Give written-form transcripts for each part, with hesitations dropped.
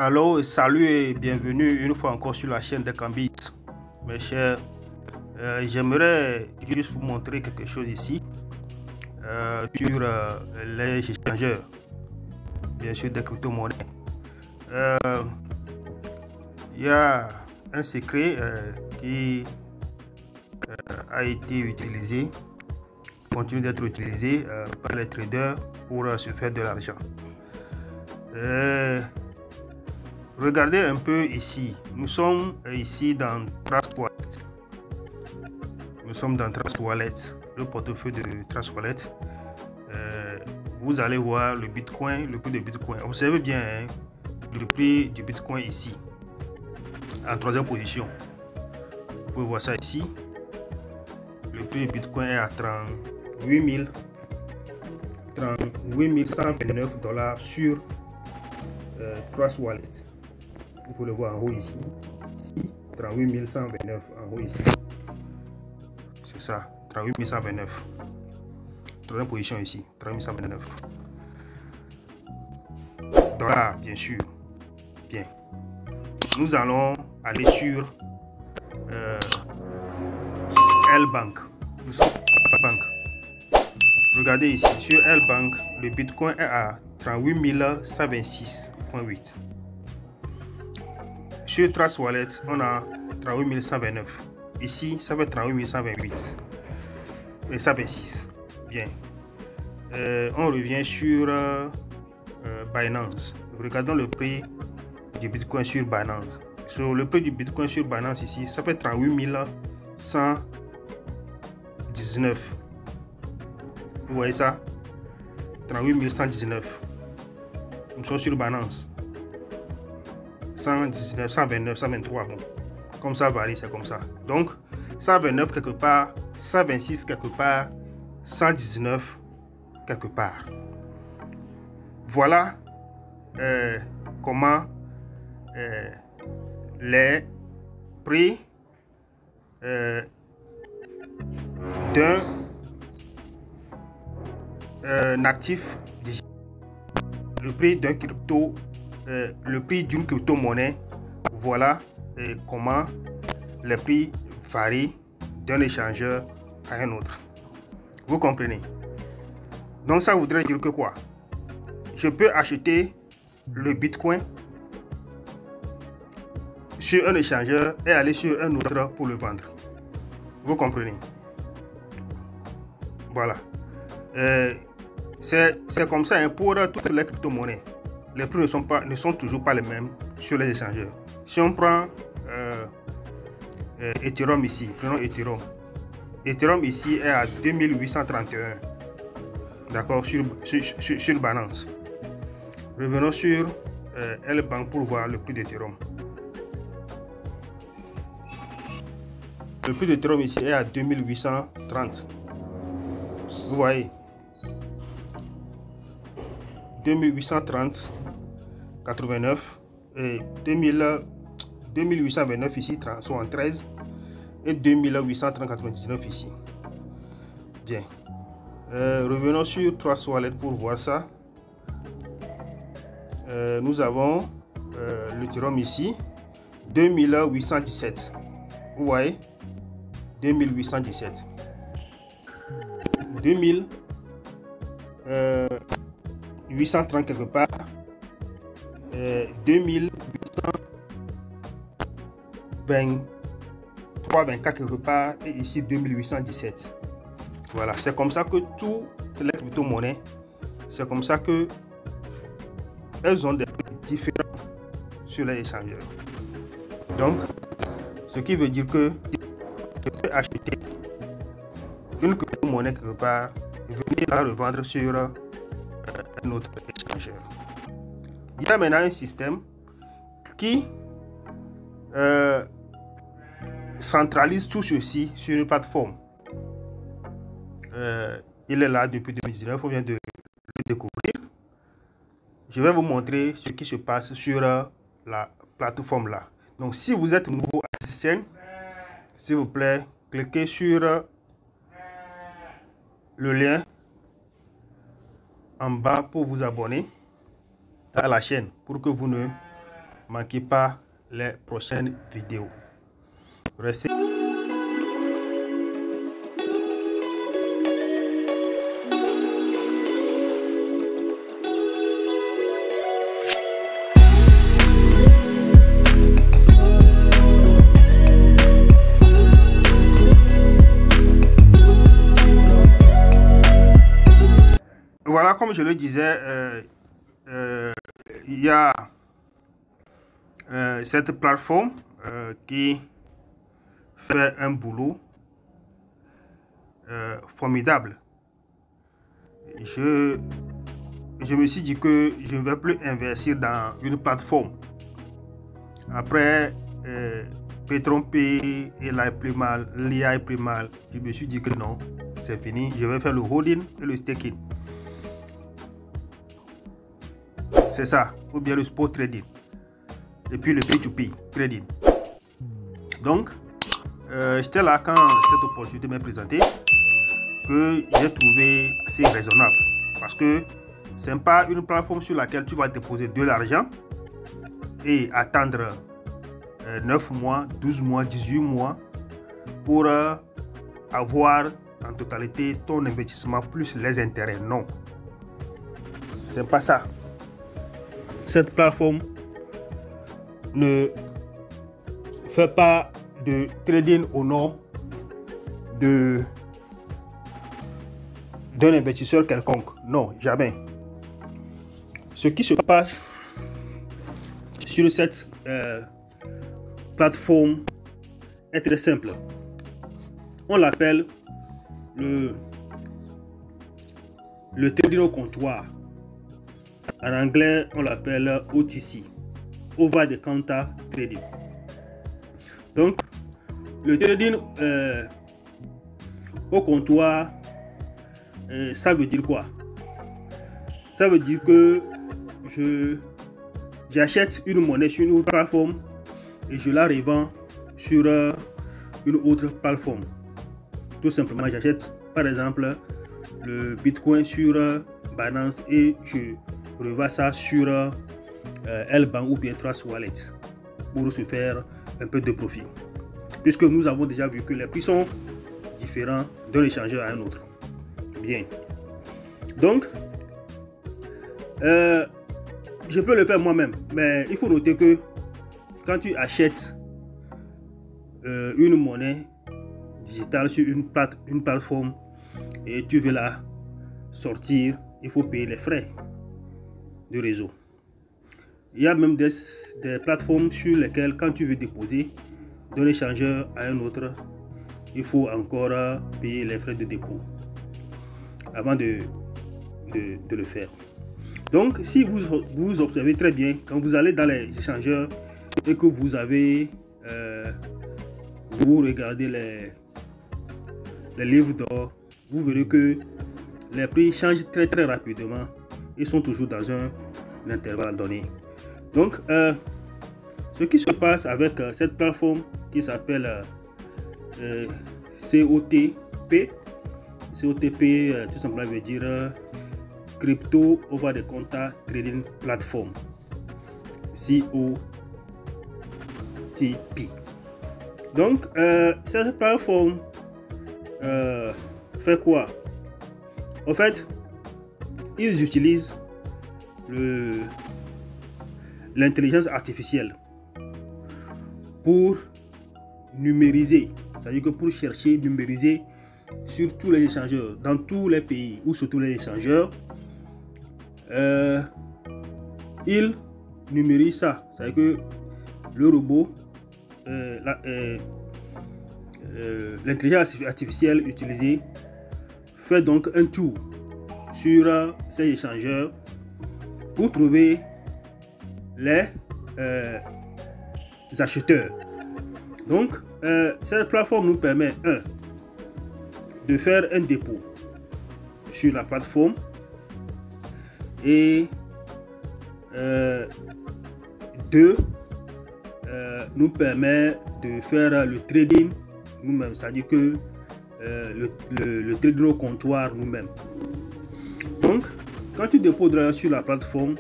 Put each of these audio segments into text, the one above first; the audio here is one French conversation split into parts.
Allô, salut et bienvenue une fois encore sur la chaîne de Cambit. Mes chers, j'aimerais juste vous montrer quelque chose ici sur les échangeurs, bien sûr des crypto-monnaies. Il y a un secret qui a été utilisé, continue d'être utilisé par les traders pour se faire de l'argent. Regardez un peu ici. Nous sommes ici dans Trust Wallet. Nous sommes dans Trust Wallet, le portefeuille de Trust Wallet. Vous allez voir le Bitcoin, le prix de Bitcoin. Observez bien hein, le prix du Bitcoin ici, en troisième position. Vous pouvez voir ça ici. Le prix du Bitcoin est à 38 129 $ sur Trust Wallet. Vous pouvez le voir en haut ici. 38 129 en haut ici. C'est ça, 38 129. Troisième position ici, 38 129. Dollars, bien sûr. Bien. Nous allons aller sur L-Bank. Nous sommes à la banque. Regardez ici, sur L-Bank, le Bitcoin est à 38 126,8. Sur Trust Wallet, on a 38 129. Ici, ça fait 38 128 et 126. Bien. On revient sur Binance. Regardons le prix du Bitcoin sur Binance. Sur le prix du Bitcoin sur Binance ici, ça fait 38 119. Vous voyez ça? 38 119. Nous sommes sur Binance. 119, 129, 123. Bon. Comme ça varie, c'est comme ça. Donc, 129 quelque part, 126 quelque part, 119 quelque part. Voilà comment les prix d'un actif digital, le prix d'un crypto, le prix d'une crypto-monnaie. Voilà comment les prix varient d'un échangeur à un autre. Vous comprenez? Donc ça voudrait dire que quoi? Je peux acheter le Bitcoin sur un échangeur et aller sur un autre pour le vendre. Vous comprenez? Voilà. C'est comme ça hein, pour toutes les crypto-monnaies. Les prix ne sont toujours pas les mêmes sur les échangeurs. Si on prend Ethereum ici, prenons Ethereum. Ethereum ici est à 2831. D'accord, sur Binance. Revenons sur L-Bank pour voir le prix d'Ethereum. Le prix d'Ethereum ici est à 2830. Vous voyez, 2830, 89 et 2829 ici, 73 et 2830,99 ici. Bien. Revenons sur Trust Wallet pour voir ça. Nous avons l'Ethereum ici, 2817. Vous voyez, 2817. 2830 quelque part. 2823, 24 quelque part. Et ici, 2817. Voilà, c'est comme ça que toutes les crypto-monnaies, c'est comme ça que elles ont des prix différents sur les échangeurs. Donc, ce qui veut dire que je peux acheter une crypto-monnaie quelque part et venir la revendre sur un autre échangeur. Il y a maintenant un système qui centralise tout ceci sur une plateforme. Il est là depuis 2019, on vient de le découvrir. Je vais vous montrer ce qui se passe sur la plateforme là. Donc si vous êtes nouveau à cette chaîne, s'il vous plaît, cliquez sur le lien en bas pour vous abonner à la chaîne pour que vous ne manquez pas les prochaines vidéos. Restez. Voilà, comme je le disais, il y a cette plateforme qui fait un boulot formidable. Je me suis dit que je ne vais plus investir dans une plateforme. Après Petron-Pay et l'IA est plus mal, je me suis dit que non, c'est fini. Je vais faire le holding et le staking. C'est ça, ou bien le spot trading. Et puis le P2P trading. Donc, j'étais là quand cette opportunité m'est présentée, que j'ai trouvé assez raisonnable. Parce que ce n'est pas une plateforme sur laquelle tu vas déposer de l'argent et attendre 9 mois, 12 mois, 18 mois pour avoir en totalité ton investissement plus les intérêts. Non, c'est pas ça. Cette plateforme ne fait pas de trading au nom d'un investisseur quelconque. Non, jamais. Ce qui se passe sur cette plateforme est très simple. On l'appelle le trading au comptoir. En anglais, on l'appelle OTC, Over the Counter Trading. Donc, le trading au comptoir, ça veut dire quoi? Ça veut dire que j'achète une monnaie sur une autre plateforme et je la revends sur une autre plateforme. Tout simplement, j'achète par exemple le Bitcoin sur Binance et je revends ça sur L-Bank ou bien Trust Wallet pour se faire un peu de profit. Puisque nous avons déjà vu que les prix sont différents d'un échangeur à un autre. Bien. Donc, je peux le faire moi-même, mais il faut noter que quand tu achètes une monnaie digitale sur une plateforme et tu veux la sortir, il faut payer les frais de réseau. Il y a même des plateformes sur lesquelles quand tu veux déposer d'un échangeur à un autre, il faut encore payer les frais de dépôt avant de le faire. Donc si vous observez très bien, quand vous allez dans les échangeurs et que vous avez vous regardez les livres d'or, vous verrez que les prix changent très rapidement et sont toujours dans un intervalle donné. Donc ce qui se passe avec cette plateforme qui s'appelle COTP, tout simplement veut dire Crypto Over the Counter Trading Platform, COTP. Donc cette plateforme fait quoi? En fait, ils utilisent l'intelligence artificielle pour numériser, c'est-à-dire que pour chercher, numériser sur tous les échangeurs, dans tous les pays ou sur tous les échangeurs, ils numérisent ça, c'est-à-dire que le robot, l'intelligence artificielle utilisée fait donc un tour sur ces échangeurs pour trouver les acheteurs. Donc cette plateforme nous permet de faire un dépôt sur la plateforme et nous permet de faire le trading nous-mêmes, c'est-à-dire que le trading au comptoir nous-mêmes. Donc quand tu déposes sur la plateforme,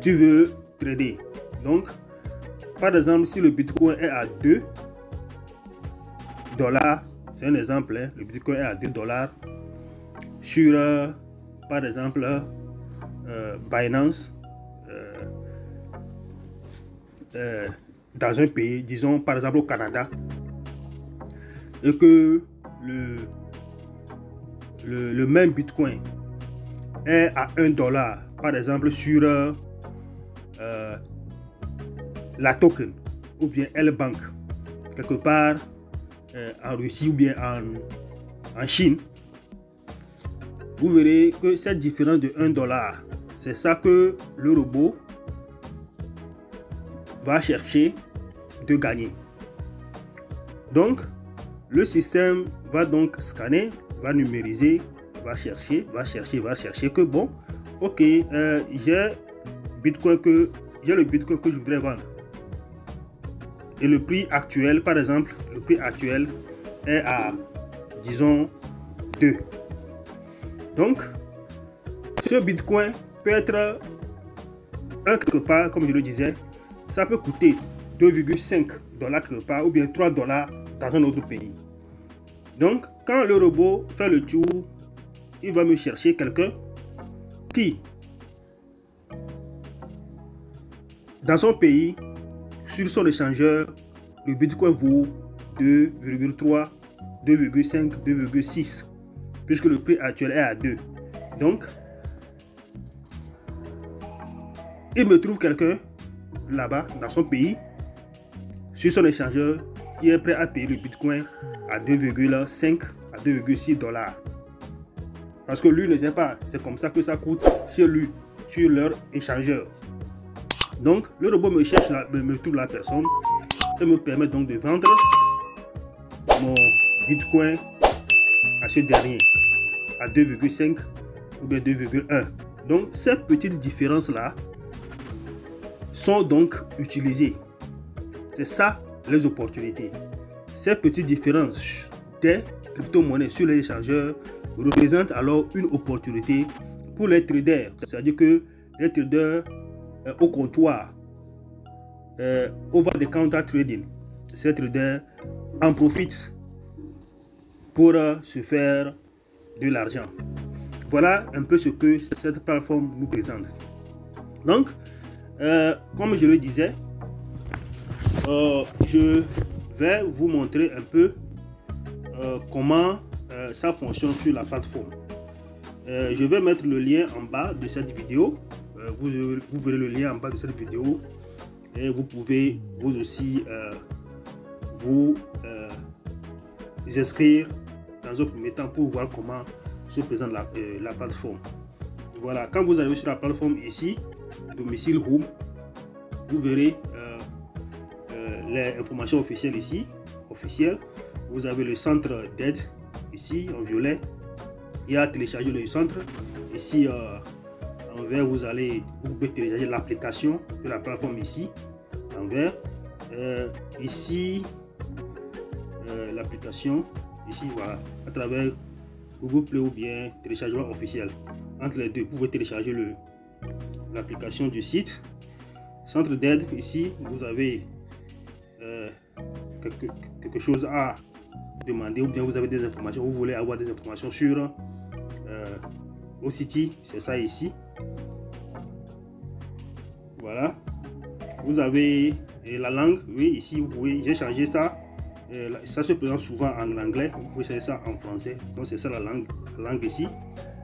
tu veux trader. Donc, par exemple, si le Bitcoin est à 2 $, c'est un exemple, hein, le Bitcoin est à 2 $ sur, par exemple, Binance, dans un pays, disons par exemple au Canada, et que le même Bitcoin est à 1 $, par exemple sur la token ou bien L-Bank, quelque part en Russie ou bien en Chine, vous verrez que cette différence de 1 $, c'est ça que le robot va chercher de gagner. Donc, le système va donc scanner, va numériser, va chercher que bon, ok, j'ai le Bitcoin que je voudrais vendre. Et le prix actuel, par exemple, le prix actuel est à, disons, 2. Donc, ce Bitcoin peut être quelque part, comme je le disais, ça peut coûter 2,5 $ quelque part ou bien 3 $ dans un autre pays. Donc, quand le robot fait le tour, il va me chercher quelqu'un qui, dans son pays, sur son échangeur, le Bitcoin vaut 2,3, 2,5, 2,6, puisque le prix actuel est à 2. Donc, il me trouve quelqu'un là-bas, dans son pays, sur son échangeur, qui est prêt à payer le Bitcoin à 2,5 à 2,6 $. Parce que lui ne sait pas, c'est comme ça que ça coûte chez lui, sur leur échangeur. Donc, le robot me cherche, me trouve la personne et me permet donc de vendre mon Bitcoin à ce dernier à 2,5 ou bien 2,1. Donc, ces petites différences-là sont donc utilisées. C'est ça les opportunités. Ces petites différences des crypto-monnaies sur les échangeurs représentent alors une opportunité pour les traders. C'est-à-dire que les traders au comptoir, over the counter trading, ces traders en profitent pour se faire de l'argent. Voilà un peu ce que cette plateforme nous présente. Donc, comme je le disais, je vais vous montrer un peu comment ça fonctionne sur la plateforme. Je vais mettre le lien en bas de cette vidéo. Vous verrez le lien en bas de cette vidéo et vous pouvez vous aussi vous inscrire dans un premier temps pour voir comment se présente la plateforme. Voilà, quand vous arrivez sur la plateforme ici, domicile home, vous verrez les informations officielles ici, vous avez le centre d'aide ici en violet, il y a télécharger le centre ici en vert, vous pouvez télécharger l'application de la plateforme ici en vert, ici l'application ici, voilà, à travers Google Play ou bien téléchargement officiel. Entre les deux, vous pouvez télécharger l'application du site. Centre d'aide, ici vous avez quelque chose à demander ou bien vous avez des informations, vous voulez avoir des informations sur OCity, c'est ça ici. Voilà, vous avez la langue, oui, ici vous pouvez, j'ai changé ça. Ça se présente souvent en anglais, vous pouvez changer ça en français, donc c'est ça la langue ici.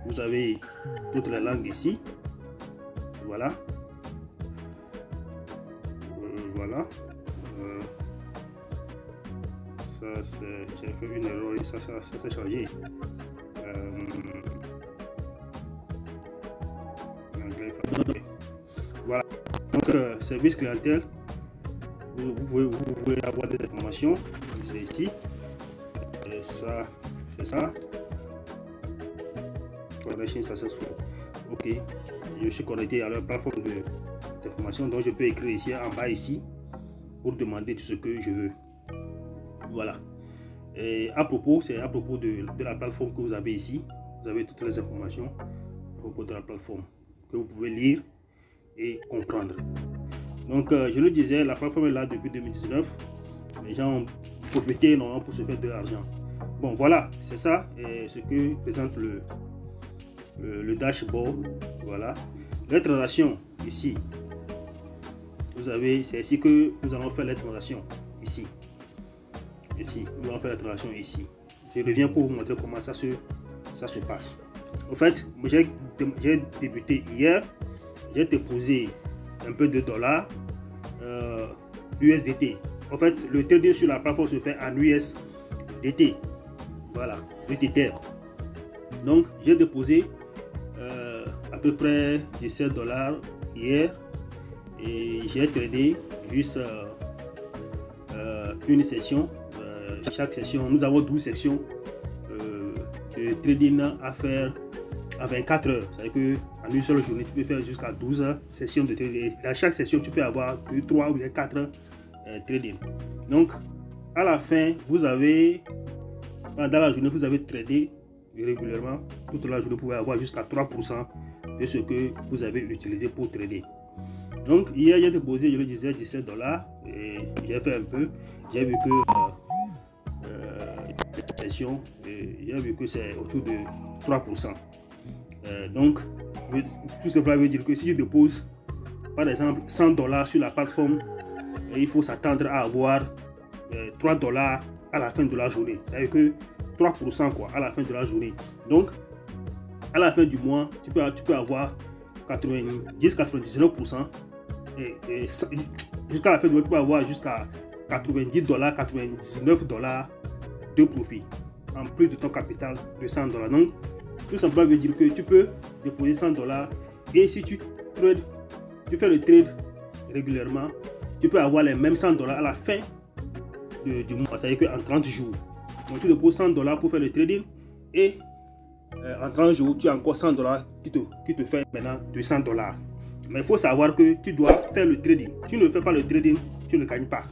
Vous avez toutes les langues ici, voilà. Voilà, ça c'est, j'ai fait une erreur et ça s'est changé. Voilà, donc service clientèle, vous pouvez avoir des informations, c'est ici, et ça c'est ça. Connection successful. Ok, je suis connecté à leur plateforme d'information, donc je peux écrire ici en bas ici pour demander tout ce que je veux. Voilà. Et à propos, c'est à propos de la plateforme que vous avez ici. Vous avez toutes les informations à propos de la plateforme que vous pouvez lire et comprendre. Donc, je le disais, la plateforme est là depuis 2019. Les gens ont profité normalement pour se faire de l'argent. Bon, voilà, c'est ça et ce que présente le dashboard. Voilà. Les transactions ici. Vous avez, c'est ici que nous allons faire les transactions. Ici. Ici, nous allons faire la transaction ici. Je reviens pour vous montrer comment ça se passe. En fait, j'ai débuté hier. J'ai déposé un peu de dollars USDT. En fait, le trading sur la plateforme se fait en USDT. Voilà, le Tether. Donc, j'ai déposé à peu près 17 dollars hier et j'ai tradé juste une session. Chaque session, nous avons 12 sessions de trading à faire à 24 heures. C'est-à-dire qu'en une seule journée, tu peux faire jusqu'à 12 sessions de trading. Dans chaque session, tu peux avoir 2, 3 ou 4 trading. Donc, à la fin, vous avez, dans la journée, vous avez tradé régulièrement. Toute la journée, vous pouvez avoir jusqu'à 3% de ce que vous avez utilisé pour trader. Donc, hier, j'ai déposé, je le disais, 17 dollars et j'ai fait un peu. J'ai vu que j'ai vu que c'est autour de 3%. Donc, tout cela veut dire que si je dépose, par exemple, 100 dollars sur la plateforme, il faut s'attendre à avoir 3 dollars à la fin de la journée. Ça veut dire que 3% quoi, à la fin de la journée. Donc, à la fin du mois, tu peux avoir 90-99%. Et jusqu'à la fin du mois, tu peux avoir jusqu'à 90 dollars, 99 dollars de profit en plus de ton capital de 100 dollars. Donc, tout simplement veut dire que tu peux déposer 100 dollars et si tu fais le trade régulièrement, tu peux avoir les mêmes 100 dollars à la fin du mois. Ça veut dire qu'en 30 jours, donc tu déposes 100 dollars pour faire le trading et en 30 jours, tu as encore 100 dollars qui te fait maintenant 200 dollars. Mais il faut savoir que tu dois faire le trading. Tu ne fais pas le trading, tu ne gagnes pas.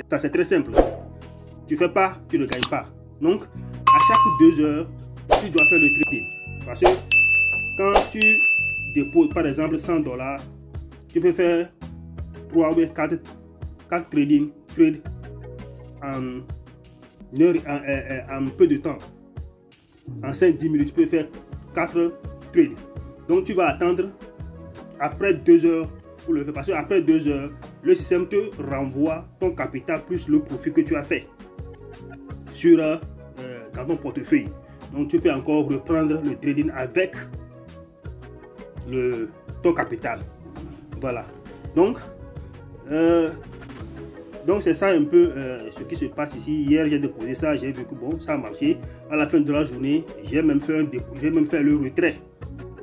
Ça, c'est très simple. Tu ne fais pas, tu ne gagnes pas. Donc, à chaque 2 heures, tu dois faire le trading. Parce que quand tu déposes, par exemple, 100 dollars, tu peux faire 3 ou 4 trades en peu de temps. En 5-10 minutes, tu peux faire 4 trades. Donc, tu vas attendre après 2 heures pour le faire. Parce qu'après 2 heures, le système te renvoie ton capital plus le profit que tu as fait dans ton portefeuille. Donc, tu peux encore reprendre le trading avec ton capital. Voilà. Donc c'est ça un peu ce qui se passe ici. Hier, j'ai déposé ça, j'ai vu que bon, ça a marché. À la fin de la journée, j'ai même fait le retrait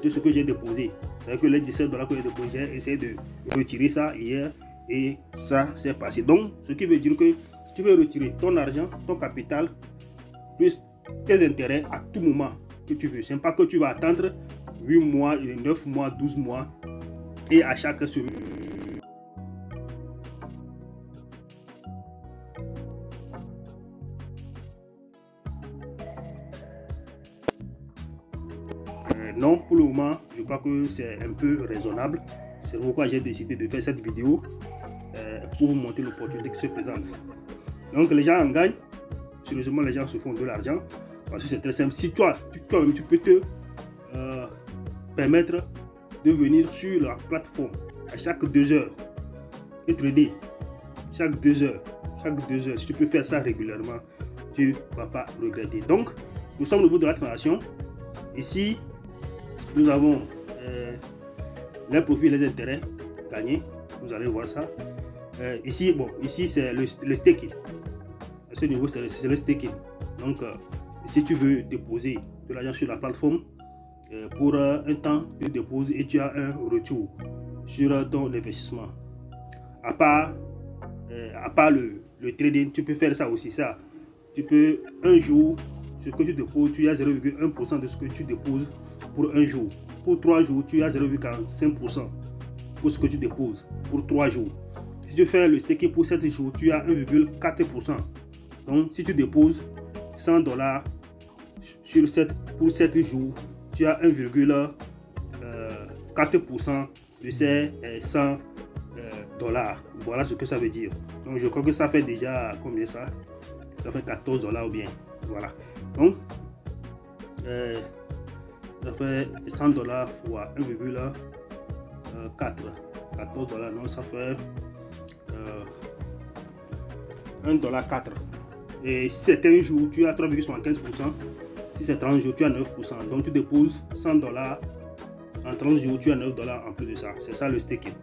de ce que j'ai déposé. C'est-à-dire que les 17 dollars que j'ai déposé, j'ai essayé de retirer ça hier et ça s'est passé. Donc, ce qui veut dire que tu peux retirer ton argent, ton capital, plus tes intérêts à tout moment que tu veux. Ce n'est pas que tu vas attendre 8 mois, 9 mois, 12 mois et à chaque semaine. Non, pour le moment, je crois que c'est un peu raisonnable. C'est pourquoi j'ai décidé de faire cette vidéo pour vous montrer l'opportunité qui se présente. Donc, les gens en gagnent. Sérieusement, les gens se font de l'argent parce que c'est très simple. Si toi-même, tu peux te permettre de venir sur la plateforme à chaque 2 heures et trader chaque 2 heures. Si tu peux faire ça régulièrement, tu ne vas pas regretter. Donc, nous sommes au niveau de la transaction. Ici, nous avons les profits et les intérêts gagnés. Vous allez voir ça. Ici, c'est le staking. À ce niveau, c'est le staking. Donc, si tu veux déposer de l'argent sur la plateforme, pour un temps, tu déposes et tu as un retour sur ton investissement. À part le trading, tu peux faire ça aussi. Ça, tu peux un jour, ce que tu déposes, tu as 0,1% de ce que tu déposes pour un jour. Pour 3 jours, tu as 0,45% pour ce que tu déposes pour 3 jours. Si tu fais le staking pour 7 jours, tu as 1,4%. Donc, si tu déposes 100 dollars pour 7 jours, tu as 1,4% ces 100 dollars. Voilà ce que ça veut dire. Donc je crois que ça fait déjà combien ça? Ça fait 14 dollars ou bien. Voilà. Donc ça fait 100 dollars fois 1,4. 14 dollars, non, ça fait 1,4 $. Et si c'est un jour, tu as 3,75%. Si c'est 30 jours, tu as 9%. Donc tu déposes 100 dollars. En 30 jours, tu as 9 dollars en plus de ça. C'est ça le staking.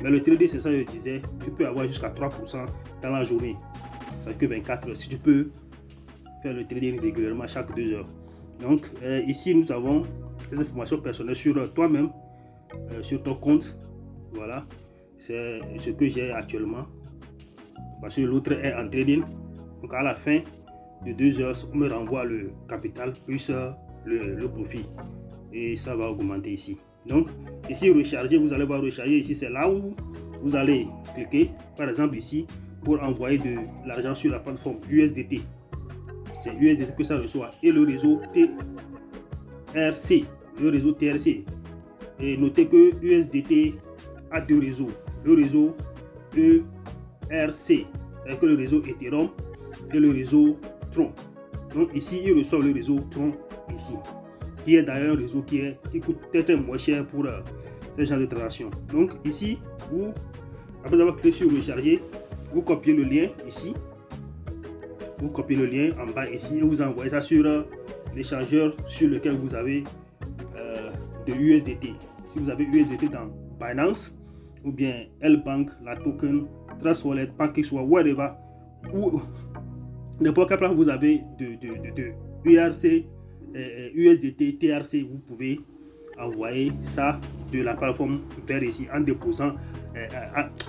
Mais le trading, c'est ça, je disais, tu peux avoir jusqu'à 3% dans la journée. Ça fait que 24 heures. Si tu peux faire le trading régulièrement chaque 2 heures. Donc ici, nous avons des informations personnelles sur toi-même, sur ton compte. Voilà, c'est ce que j'ai actuellement. Parce que l'autre est en trading. Donc à la fin de 2 heures, on me renvoie le capital plus le profit. Et ça va augmenter ici. Donc ici, recharger, vous allez voir recharger ici, c'est là où vous allez cliquer, par exemple ici, pour envoyer de l'argent sur la plateforme USDT. C'est USDT que ça reçoit. Et le réseau TRC. Le réseau TRC. Et notez que USDT a deux réseaux. Le réseau ERC, c'est-à-dire que le réseau Ethereum et le réseau Tron. Donc ici, il reçoit le réseau Tron ici, qui est d'ailleurs un réseau qui coûte peut-être moins cher pour ce genre de transaction. Donc ici, vous, après avoir cliqué sur recharger, vous copiez le lien ici. Vous copiez le lien en bas ici et vous envoyez ça sur l'échangeur sur lequel vous avez de USDT. Si vous avez USDT dans Binance ou bien L-Bank, la token, Trust Wallet, PancakeSwap, whatever, ou n'importe quelle place vous avez de URC, USDT, TRC, vous pouvez envoyer ça de la plateforme vers ici en déposant,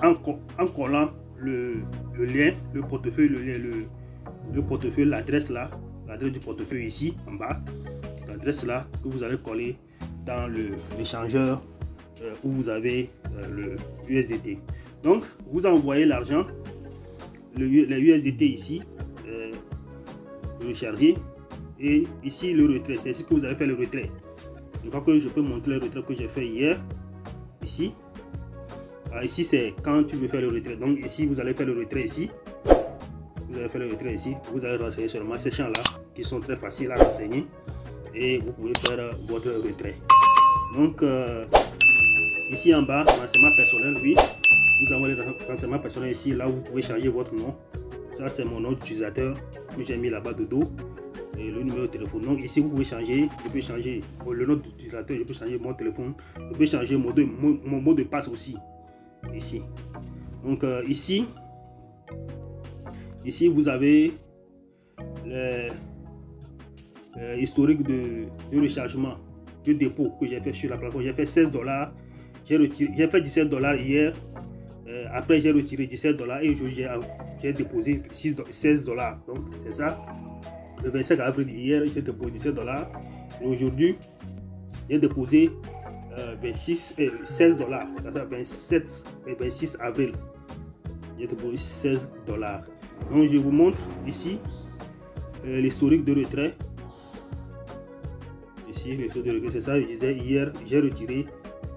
en collant le lien, le portefeuille, le portefeuille, l'adresse là, l'adresse du portefeuille ici en bas, l'adresse là que vous allez coller dans l'échangeur où vous avez le USDT. Donc vous envoyez l'argent, les USDT ici, recharger, et ici le retrait, c'est ici que vous allez faire le retrait. Je crois que je peux montrer le retrait que j'ai fait hier ici. Alors, ici c'est quand tu veux faire le retrait. Donc ici vous allez faire le retrait ici. Vous allez faire le retrait ici. Vous allez renseigner seulement ces champs là qui sont très faciles à renseigner et vous pouvez faire votre retrait. Donc ici en bas, renseignement personnel, oui, vous avez le renseignement personnel ici, là où vous pouvez changer votre nom. Ça c'est mon nom d'utilisateur que j'ai mis là-bas de dos et le numéro de téléphone. Donc ici vous pouvez changer, je peux changer le nom d'utilisateur, je peux changer mon téléphone, je peux changer mon mot de passe aussi ici. Donc ici vous avez historique de rechargement, de dépôt que j'ai fait sur la plateforme. J'ai fait 16 dollars, j'ai fait 17 dollars hier, après j'ai retiré 17 dollars et j'ai déposé 16 dollars. Donc c'est ça, le 25 avril hier j'ai déposé 17 dollars et aujourd'hui j'ai déposé 16 dollars, ça fait 27 et 26 avril j'ai déposé 16 dollars. Donc je vous montre ici l'historique de retrait. Ici l'historique de retrait, c'est ça, je disais hier j'ai retiré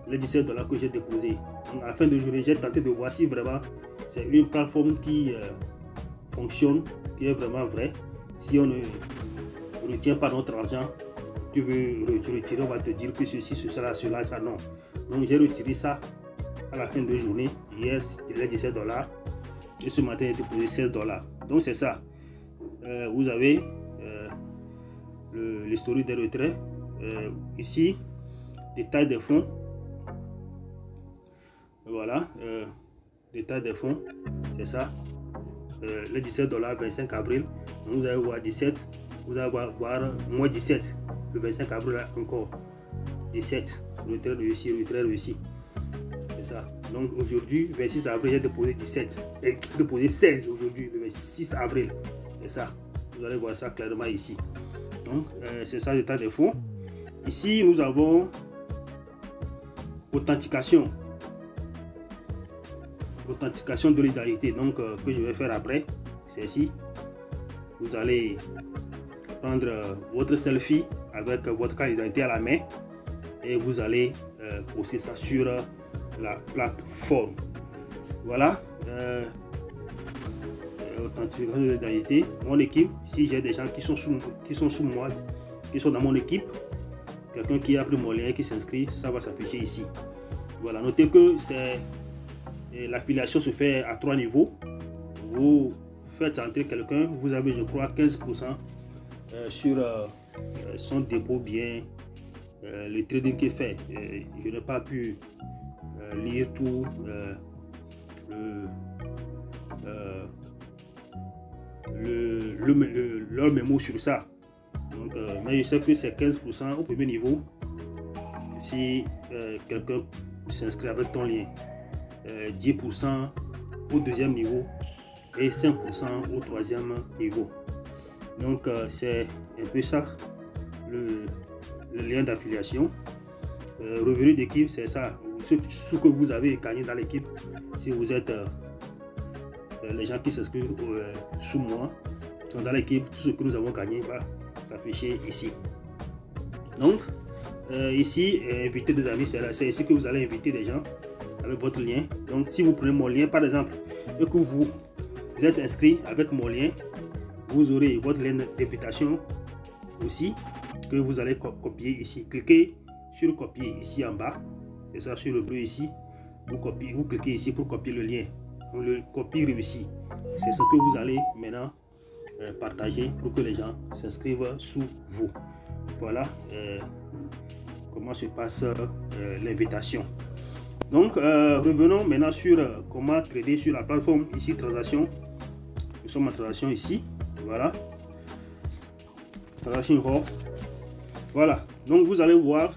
les 17 dollars que j'ai déposé. Donc à la fin de journée j'ai tenté de voir si vraiment c'est une plateforme qui fonctionne, qui est vraiment vrai. Si on ne tient pas notre argent, tu veux retirer, on va te dire que ceci, cela, cela, ça, non. Donc j'ai retiré ça à la fin de journée. Hier c'était 17 dollars et ce matin j'ai déposé 16 dollars. Donc c'est ça. Vous avez l'historique des retraits. Ici, détail des fonds. Voilà, détail des fonds, c'est ça. Les 17 dollars 25 avril. Donc vous allez voir 17, vous allez voir moins 17. Le 25 avril encore 17. Retrait réussi, retrait réussi. C'est ça. Donc aujourd'hui, 26 avril, j'ai déposé 17. Et déposé 16 aujourd'hui, le 26 avril. C'est ça. Vous allez voir ça clairement ici. Donc c'est ça l'état des fonds. Ici, nous avons authentification. Authentification de l'identité. Donc que je vais faire après. C'est ici. Vous allez prendre votre selfie avec votre carte d'identité à la main et vous allez poster ça sur la plateforme. Voilà. Authentification de l'identité. Mon équipe, si j'ai des gens qui sont sous moi, qui sont dans mon équipe, quelqu'un qui a pris mon lien et qui s'inscrit, ça va s'afficher ici. Voilà, notez que l'affiliation se fait à 3 niveaux. Vous faites entrer quelqu'un, vous avez, je crois, 15% sur son dépôt bien, le trading qui est fait. Je n'ai pas pu lire tout leur mémo sur ça. Donc, mais je sais que c'est 15% au premier niveau si quelqu'un s'inscrit avec ton lien, 10% au deuxième niveau et 5% au troisième niveau. Donc c'est un peu ça le lien d'affiliation. Revenu d'équipe, c'est ça, ce que vous avez gagné dans l'équipe. Si vous êtes les gens qui s'inscrivent sous moi, dans l'équipe, tout ce que nous avons gagné va s'afficher ici. Donc ici, inviter des amis, c'est ici que vous allez inviter des gens avec votre lien. Donc si vous prenez mon lien par exemple et que vous êtes inscrit avec mon lien, vous aurez votre lien d'invitation aussi que vous allez copier ici. Cliquez sur copier ici en bas, et ça sur le bleu ici, vous cliquez ici pour copier le lien. Donc, le copie réussi, c'est ce que vous allez maintenant partager pour que les gens s'inscrivent sous vous. Voilà comment se passe l'invitation. Donc revenons maintenant sur comment trader sur la plateforme ici, transaction. Nous sommes en transaction ici, voilà, transaction raw. Voilà, donc vous allez voir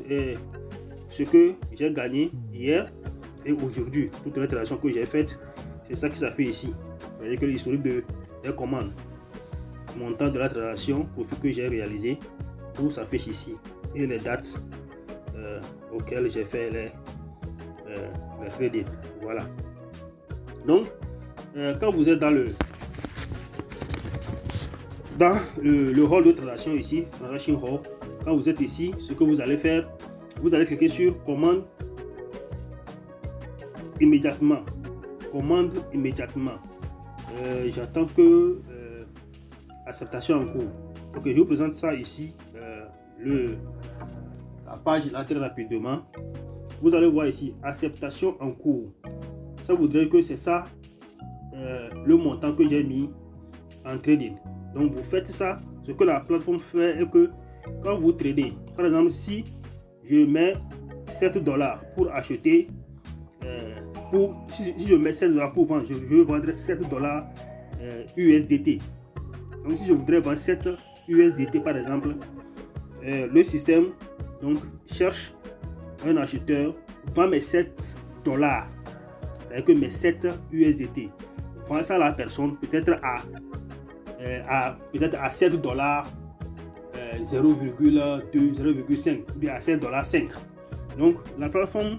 ce que j'ai gagné hier et aujourd'hui. Toutes les transactions que j'ai faites, c'est ça qui s'affiche ici. Vous voyez que l'historique des commandes, montant de la transaction, profit que j'ai réalisé, tout s'affiche ici, et les dates auxquelles j'ai fait les trading. Voilà. Donc quand vous êtes dans le hall de transaction ici, transaction hall, quand vous êtes ici, ce que vous allez faire, vous allez cliquer sur commande immédiatement. Commande immédiatement. J'attends que acceptation en cours. Ok, je vous présente ça ici. La page là très rapidement. Vous allez voir ici acceptation en cours. Ça voudrait que c'est ça le montant que j'ai mis en trading. Donc vous faites ça. Ce que la plateforme fait est que quand vous tradez, par exemple, si je mets 7 $ pour acheter, si je mets 7 $ pour vendre, je veux vendre 7 $ USDT. Donc si je voudrais vendre 7 USDT par exemple, le système donc cherche un acheteur, vend mes 7 $, c'est-à-dire que mes 7 USDT, vend ça à la personne peut-être à 7 $, 0,2, 0,5 ou bien à 7 $5. Donc la plateforme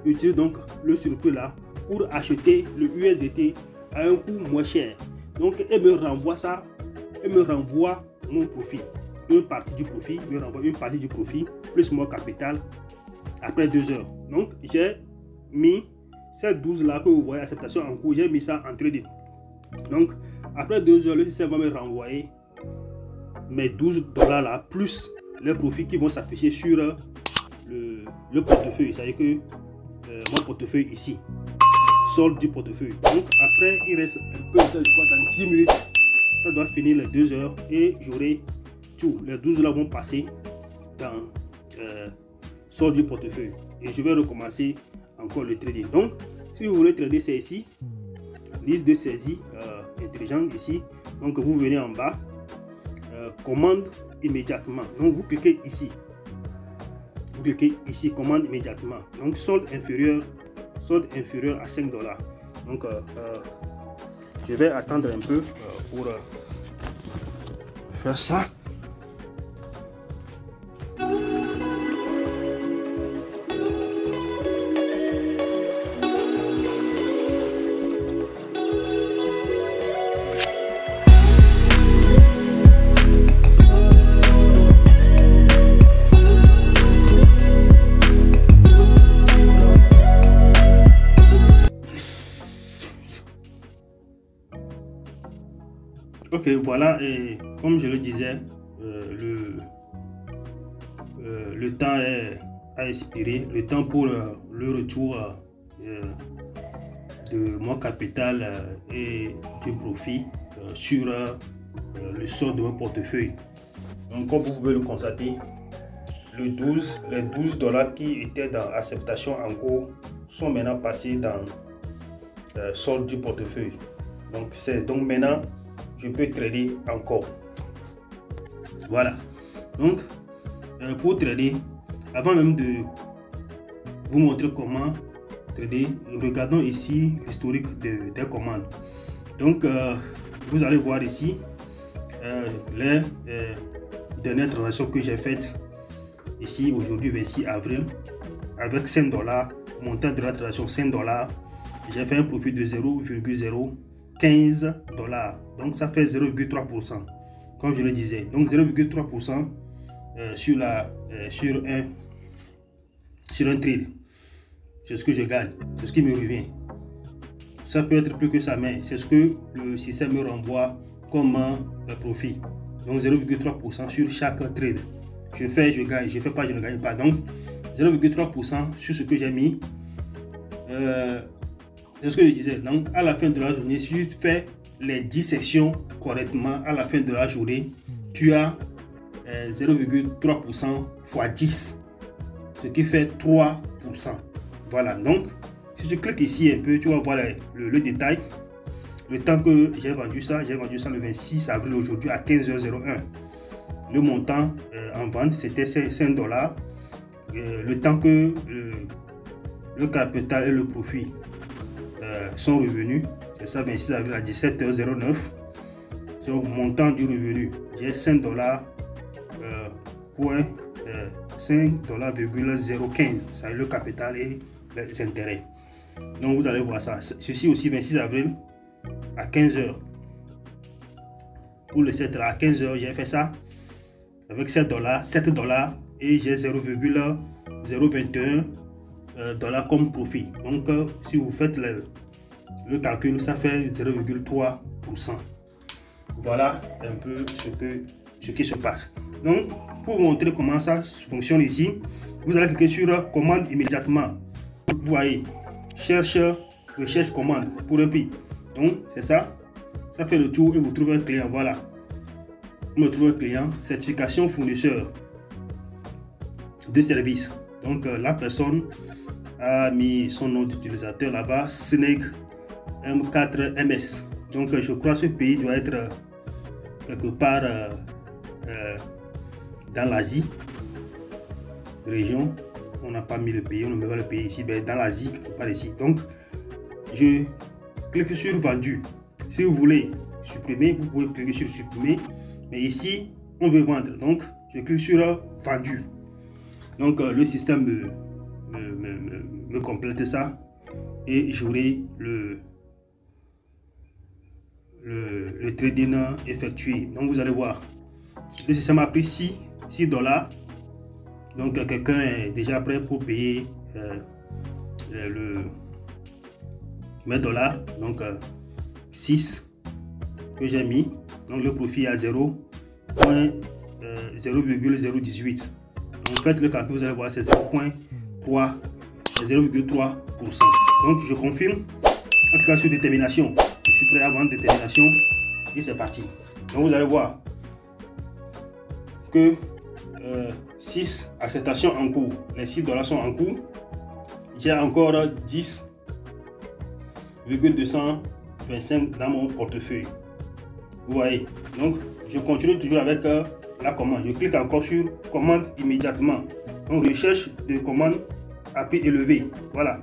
utilise donc le surplus là pour acheter le USDT à un coût moins cher. Donc elle me renvoie ça, elle me renvoie mon profit, une partie du profit, me renvoie une partie du profit plus mon capital après 2 heures. Donc j'ai mis ces 12 là que vous voyez, acceptation en cours, j'ai mis ça en trading. Donc après 2 heures, le système va me renvoyer mes 12 $ là plus les profits qui vont s'afficher sur le portefeuille. C'est-à-dire que mon portefeuille ici, solde du portefeuille. Donc après il reste un peu de temps, je crois dans 10 minutes, ça doit finir les 2 heures et j'aurai tout. Les 12 là vont passer dans solde du portefeuille et je vais recommencer encore le trading. Donc si vous voulez trader, c'est ici, liste de saisie intelligent ici. Donc vous venez en bas, commande immédiatement. Donc vous cliquez ici. Vous cliquez ici, commande immédiatement. Donc solde inférieur à 5 $. Donc je vais attendre un peu pour faire ça. Ok, voilà, et comme je le disais, le temps a expiré, le temps pour le retour de mon capital et du profit sur le solde de mon portefeuille. Donc, comme vous pouvez le constater, les 12 $ qui étaient dans acceptation en cours sont maintenant passés dans solde du portefeuille. Donc maintenant je peux trader encore. Voilà. Donc pour trader, avant même de vous montrer comment trader, regardons ici l'historique des commandes. Donc vous allez voir ici les dernières transactions que j'ai faites ici aujourd'hui 26 avril avec 5 $, montant de la transaction 5 $. J'ai fait un profit de 0,015 $. Donc ça fait 0,3%. Comme je le disais. Donc 0,3% sur un trade. C'est ce que je gagne. C'est ce qui me revient. Ça peut être plus que ça, mais c'est ce que le système me renvoie comme profit. Donc 0,3% sur chaque trade. Je fais, je gagne. Je fais pas, je ne gagne pas. Donc 0,3% sur ce que j'ai mis. C'est ce que je disais. Donc, à la fin de la journée, si tu fais les 10 sections correctement, à la fin de la journée, tu as 0,3% x 10, ce qui fait 3%. Voilà. Donc, si tu cliques ici un peu, tu vas voir le détail. Le temps que j'ai vendu ça le 26 avril aujourd'hui à 15h01. Le montant en vente, c'était 5 $. Le temps que le capital et le profit sont revenus, c'est ça, 26 avril à 17h09. C'est au montant du revenu. J'ai 5 $, 5,015 $. Ça est le capital et les intérêts. Donc vous allez voir ça. Ceci aussi 26 avril à 15h. Pour le 7 à 15h, j'ai fait ça avec 7 $ et j'ai 0,021 $ comme profit. Donc si vous faites le calcul, ça fait 0,3%. Voilà un peu ce qui se passe. Donc pour vous montrer comment ça fonctionne ici, vous allez cliquer sur commande immédiatement. Vous voyez, recherche commande pour un prix. Donc c'est ça, ça fait le tour et vous trouvez un client. Voilà, vous me trouvez un client, certification fournisseur de service. Donc la personne a mis son nom d'utilisateur là-bas, Snake M4MS. Donc je crois que ce pays doit être quelque part dans l'Asie, région. On n'a pas mis le pays, on ne met pas le pays ici, mais dans l'Asie, quelque part ici. Donc je clique sur vendu. Si vous voulez supprimer, vous pouvez cliquer sur supprimer, mais ici on veut vendre, donc je clique sur vendu. Donc le système me complète ça et j'aurai le trading effectué. Donc vous allez voir, le système a pris 6 $. Donc quelqu'un est déjà prêt pour payer mes dollars. Donc 6 que j'ai mis. Donc le profit à 0,018. Donc faites le calcul, vous allez voir, c'est 0,3%. Donc je confirme. En tout cas sur détermination. Je suis prêt à vendre détermination. Et c'est parti. Donc vous allez voir que 6 acceptations en cours. Les 6 $ sont en cours. J'ai encore 10,225 dans mon portefeuille. Vous voyez. Donc je continue toujours avec la commande. Je clique encore sur commande immédiatement. Donc recherche de commande à prix élevé. Voilà.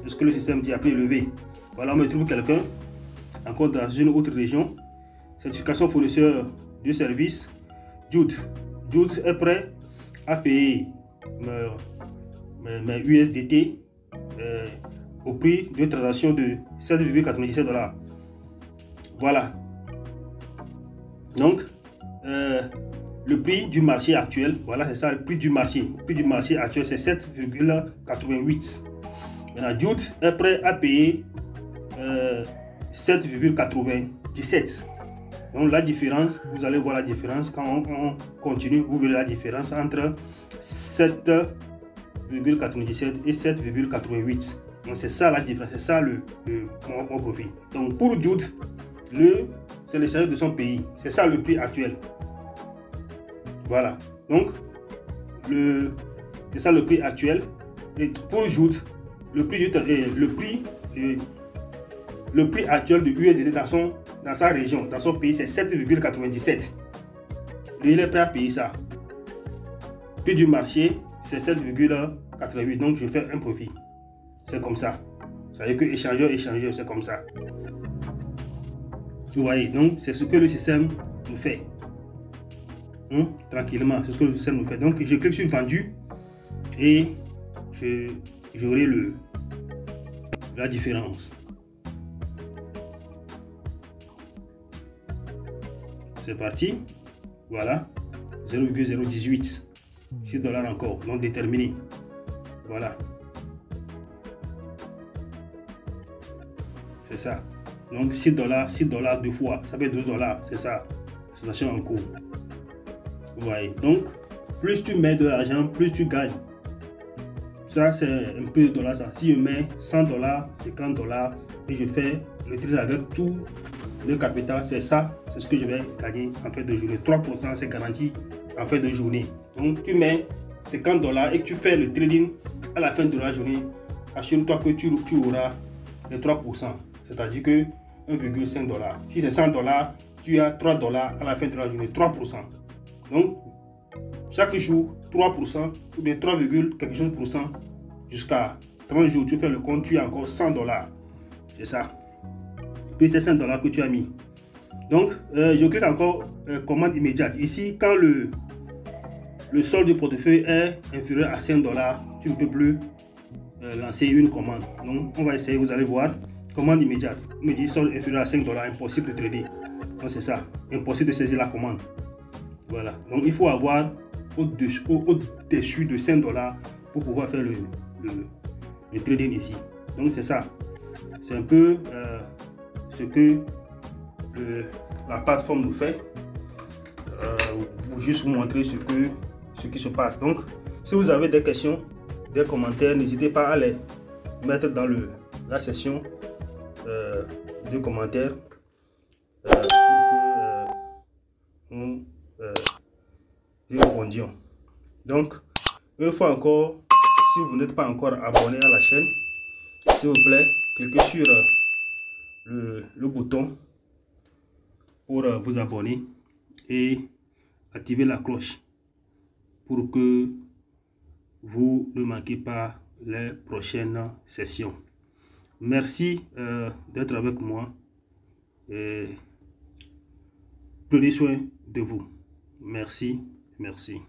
C'est ce que le système dit, à prix élevé. Voilà, on me trouve quelqu'un encore dans une autre région. Certification fournisseur de service. Jude est prêt à payer mes USDT au prix de transaction de 7,97 $. Voilà. Donc le prix du marché actuel, voilà, c'est ça, le prix du marché. Le prix du marché actuel, c'est 7,88. Maintenant, Jude est prêt à payer 7,97. Donc la différence, vous allez voir la différence quand on continue, vous verrez la différence entre 7,97 et 7,88. Donc c'est ça la différence, c'est ça mon profit. Donc pour Jute, c'est l'échangeur de son pays, c'est ça le prix actuel. Voilà, donc c'est ça le prix actuel. Et pour Jute, le prix actuel de USD dans sa région, dans son pays, c'est 7,97. Il est prêt à payer ça. Prix du marché, c'est 7,88. Donc je fais un profit. C'est comme ça. Ça veut dire que échangeur, c'est comme ça. Vous voyez, donc c'est ce que le système nous fait. Tranquillement, c'est ce que le système nous fait. Donc je clique sur vendu et j'aurai la différence. C'est parti. Voilà. 0,018. 6 $ encore, non déterminé. Voilà. C'est ça. Donc 6 $ deux fois. Ça fait 12 $. C'est ça. Situation en cours. Vous voyez. Donc, plus tu mets de l'argent, plus tu gagnes. Ça, c'est un peu de dollars. Ça. Si je mets 100 $, 50 $ et je fais le trade avec tout le capital, c'est ça. C'est ce que je vais gagner en fin de journée. 3%, c'est garanti en fin de journée. Donc, tu mets 50 $ et tu fais le trading à la fin de la journée. Assure-toi que tu auras les 3%. C'est-à-dire que 1,5 $. Si c'est 100 $, tu as 3 $ à la fin de la journée. 3%. Donc, chaque jour, 3% ou bien 3, quelque chose % jusqu'à 30 jours. Tu fais le compte, tu as encore 100 $. C'est ça. Puis c'est 5 $ que tu as mis. Donc, je clique encore commande immédiate. Ici, quand le solde du portefeuille est inférieur à 5 $, tu ne peux plus lancer une commande. Donc, on va essayer, vous allez voir. Commande immédiate. On me dit solde inférieur à 5 $, impossible de trader. Donc, c'est ça. Impossible de saisir la commande. Voilà. Donc, il faut avoir au-dessus de 5 $ pour pouvoir faire le trading ici. Donc, c'est ça. C'est un peu ce que la plateforme nous fait. Juste vous montrer ce qui se passe. Donc, si vous avez des questions, des commentaires, n'hésitez pas à les mettre dans la section de commentaires pour que nous répondions. Donc, une fois encore, si vous n'êtes pas encore abonné à la chaîne, s'il vous plaît, cliquez sur le bouton pour vous abonner et activer la cloche pour que vous ne manquez pas les prochaines sessions. Merci d'être avec moi et prenez soin de vous. Merci, merci.